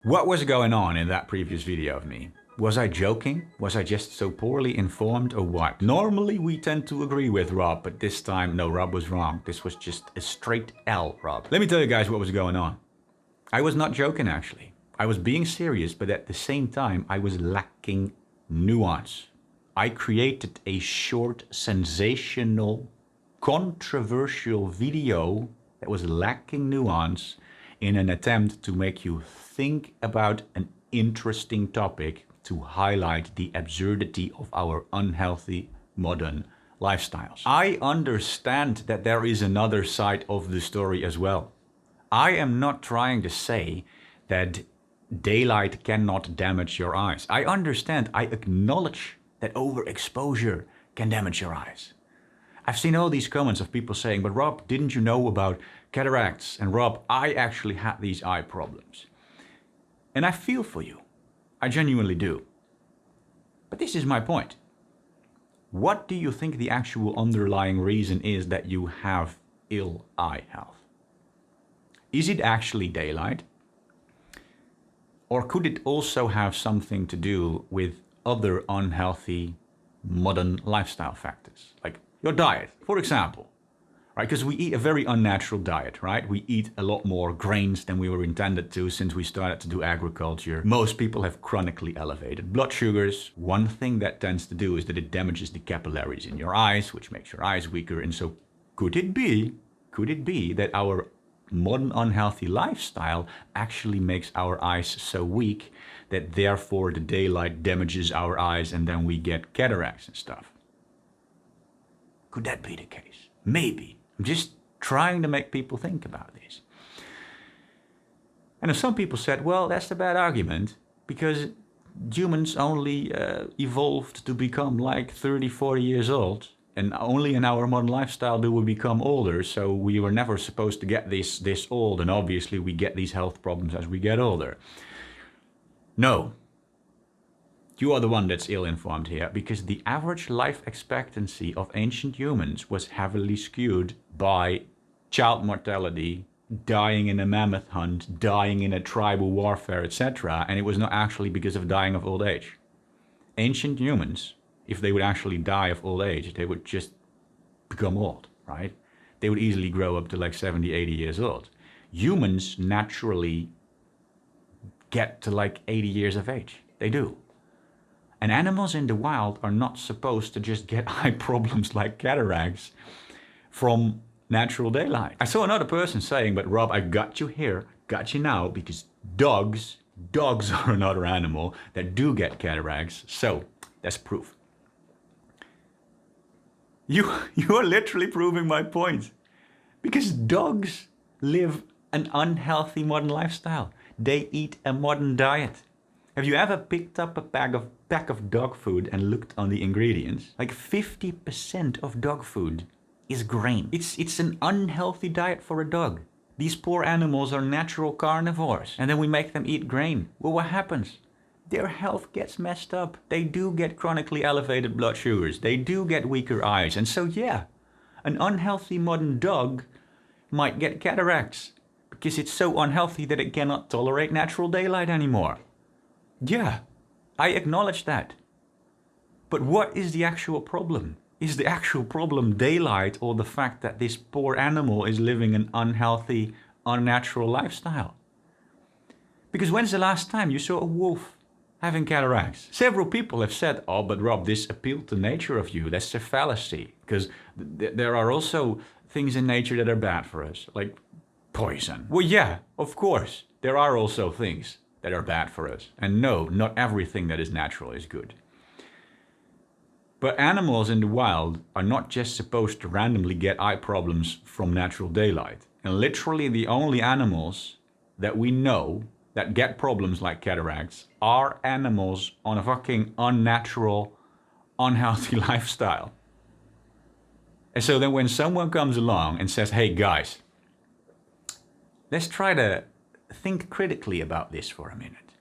What was going on in that previous video of me? Was I joking? Was I just so poorly informed or what? Normally we tend to agree with Rob, but this time, no, Rob was wrong. This was just a straight L, Rob. Let me tell you guys what was going on. I was not joking actually. I was being serious, but at the same time, I was lacking nuance. I created a short, sensational, controversial video that was lacking nuance in an attempt to make you think about an interesting topic to highlight the absurdity of our unhealthy modern lifestyles. I understand that there is another side of the story as well. I am not trying to say that daylight cannot damage your eyes. I understand, I acknowledge that overexposure can damage your eyes. I've seen all these comments of people saying, but Rob, didn't you know about cataracts? And Rob, I actually had these eye problems. And I feel for you. I genuinely do. But this is my point. What do you think the actual underlying reason is that you have ill eye health? Is it actually daylight? Or could it also have something to do with other unhealthy modern lifestyle factors? Like your diet, for example, right? Because we eat a very unnatural diet, right? We eat a lot more grains than we were intended to since we started to do agriculture. Most people have chronically elevated blood sugars. One thing that tends to do is that it damages the capillaries in your eyes, which makes your eyes weaker. And so could it be that our modern unhealthy lifestyle actually makes our eyes so weak that therefore the daylight damages our eyes and then we get cataracts and stuff? Could that be the case? Maybe. I'm just trying to make people think about this. And if some people said, well, that's a bad argument because humans only evolved to become like 30, 40 years old, and only in our modern lifestyle do we become older, so we were never supposed to get this old, and obviously we get these health problems as we get older. No. You are the one that's ill-informed here, because the average life expectancy of ancient humans was heavily skewed by child mortality, dying in a mammoth hunt, dying in a tribal warfare, etc. And it was not actually because of dying of old age. Ancient humans, if they would actually die of old age, they would just become old, right? They would easily grow up to like 70, 80 years old. Humans naturally get to like 80 years of age. They do. And animals in the wild are not supposed to just get eye problems like cataracts from natural daylight. I saw another person saying, but Rob, I got you here, got you now, because dogs are another animal that do get cataracts. So that's proof. You are literally proving my point. Because dogs live an unhealthy modern lifestyle. They eat a modern diet. Have you ever picked up a pack of dog food and looked on the ingredients? Like 50% of dog food is grain. It's an unhealthy diet for a dog. These poor animals are natural carnivores. And then we make them eat grain. Well, what happens? Their health gets messed up. They do get chronically elevated blood sugars. They do get weaker eyes. And so yeah, an unhealthy modern dog might get cataracts because it's so unhealthy that it cannot tolerate natural daylight anymore. Yeah, I acknowledge that. But what is the actual problem? Is the actual problem daylight or the fact that this poor animal is living an unhealthy, unnatural lifestyle? Because when's the last time you saw a wolf having cataracts? Several people have said, oh, but Rob, this appealed to nature of you. That's a fallacy. Because there are also things in nature that are bad for us, like poison. Well, yeah, of course. There are also things that are bad for us. And no, not everything that is natural is good. But animals in the wild are not just supposed to randomly get eye problems from natural daylight. And literally the only animals that we know that get problems like cataracts are animals on a fucking unnatural, unhealthy lifestyle. And so then when someone comes along and says, hey guys, let's try to think critically about this for a minute.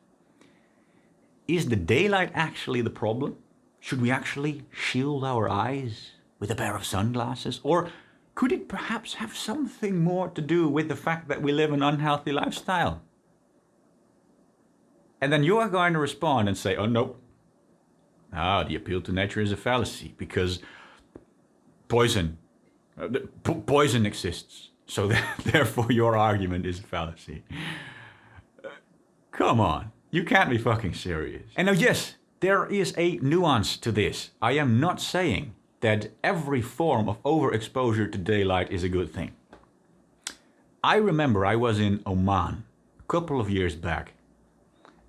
Is the daylight actually the problem? Should we actually shield our eyes with a pair of sunglasses? Or could it perhaps have something more to do with the fact that we live an unhealthy lifestyle? And then you are going to respond and say, oh, no. Ah, the appeal to nature is a fallacy because poison exists. So therefore your argument is a fallacy. Come on, you can't be fucking serious. And now yes, there is a nuance to this. I am not saying that every form of overexposure to daylight is a good thing. I remember I was in Oman a couple of years back.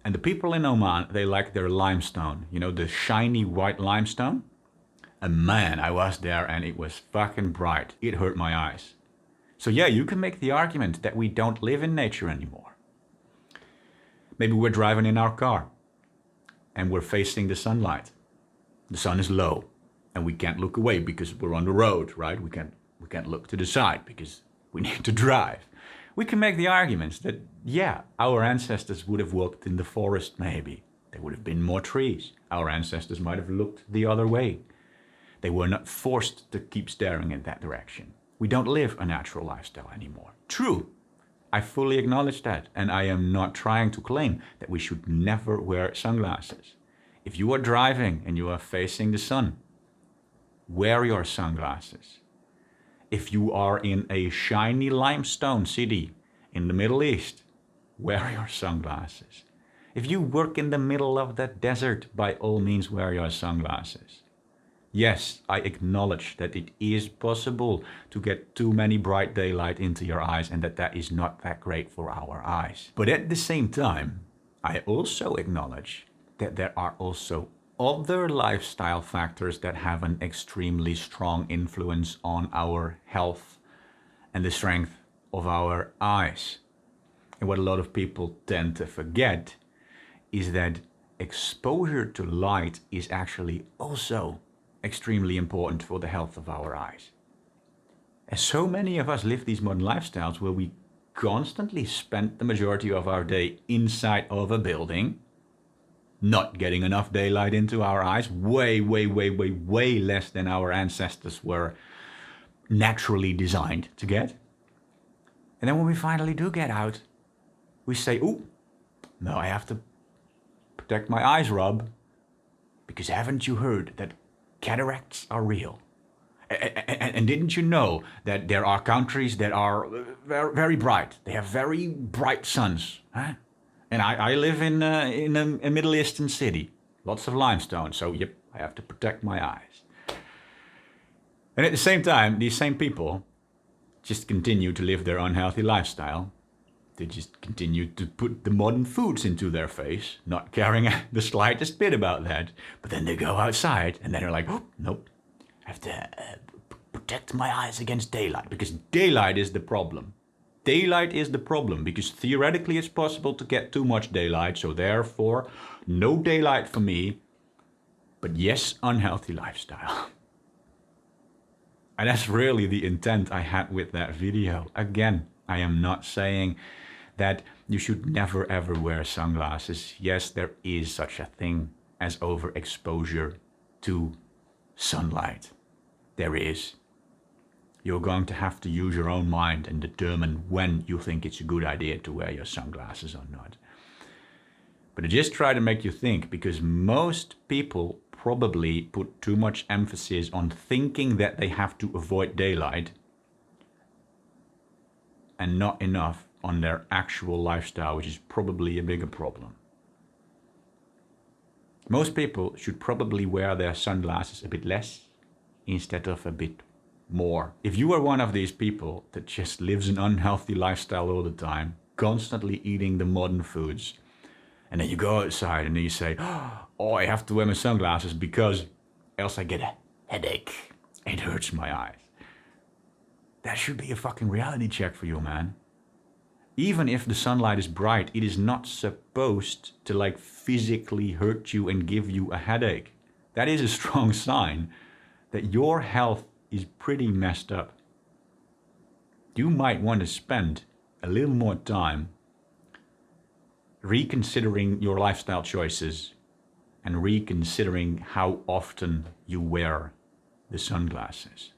And the people in Oman, they like their limestone. You know, the shiny white limestone? And man, I was there and it was fucking bright. It hurt my eyes. So yeah, you can make the argument that we don't live in nature anymore. Maybe we're driving in our car and we're facing the sunlight. The sun is low and we can't look away because we're on the road, right? We can't look to the side because we need to drive. We can make the arguments that, yeah, our ancestors would have walked in the forest maybe. There would have been more trees. Our ancestors might have looked the other way. They were not forced to keep staring in that direction. We don't live a natural lifestyle anymore. True, I fully acknowledge that, and I am not trying to claim that we should never wear sunglasses. If you are driving and you are facing the sun, wear your sunglasses. If you are in a shiny limestone city in the Middle East, wear your sunglasses. If you work in the middle of that desert, by all means wear your sunglasses. Yes, I acknowledge that it is possible to get too many bright daylight into your eyes and that is not that great for our eyes. But at the same time, I also acknowledge that there are also other lifestyle factors that have an extremely strong influence on our health and the strength of our eyes. And what a lot of people tend to forget is that exposure to light is actually also extremely important for the health of our eyes. As so many of us live these modern lifestyles where we constantly spend the majority of our day inside of a building, not getting enough daylight into our eyes, way less than our ancestors were naturally designed to get. And then when we finally do get out, we say, ooh, no, I have to protect my eyes, Rob, because haven't you heard that cataracts are real? And didn't you know that there are countries that are very bright? They have very bright suns, huh? And I live in a Middle Eastern city, lots of limestone, so yep, I have to protect my eyes. And at the same time, these same people just continue to live their unhealthy lifestyle. They just continue to put the modern foods into their face, not caring the slightest bit about that. But then they go outside and then they're like, oh, nope, I have to protect my eyes against daylight, because daylight is the problem. Daylight is the problem because theoretically it's possible to get too much daylight, so therefore no daylight for me, but yes, unhealthy lifestyle. And that's really the intent I had with that video. Again, I am not saying that you should never ever wear sunglasses. Yes, there is such a thing as overexposure to sunlight. There is. You're going to have to use your own mind and determine when you think it's a good idea to wear your sunglasses or not. But I just try to make you think, because most people probably put too much emphasis on thinking that they have to avoid daylight and not enough on their actual lifestyle, which is probably a bigger problem. Most people should probably wear their sunglasses a bit less instead of a bit more. If you are one of these people that just lives an unhealthy lifestyle all the time, constantly eating the modern foods, and then you go outside and then you say, oh, I have to wear my sunglasses because else I get a headache. It hurts my eyes. That should be a fucking reality check for you, man. Even if the sunlight is bright, it is not supposed to like physically hurt you and give you a headache. That is a strong sign that your health is pretty messed up. You might want to spend a little more time reconsidering your lifestyle choices and reconsidering how often you wear the sunglasses.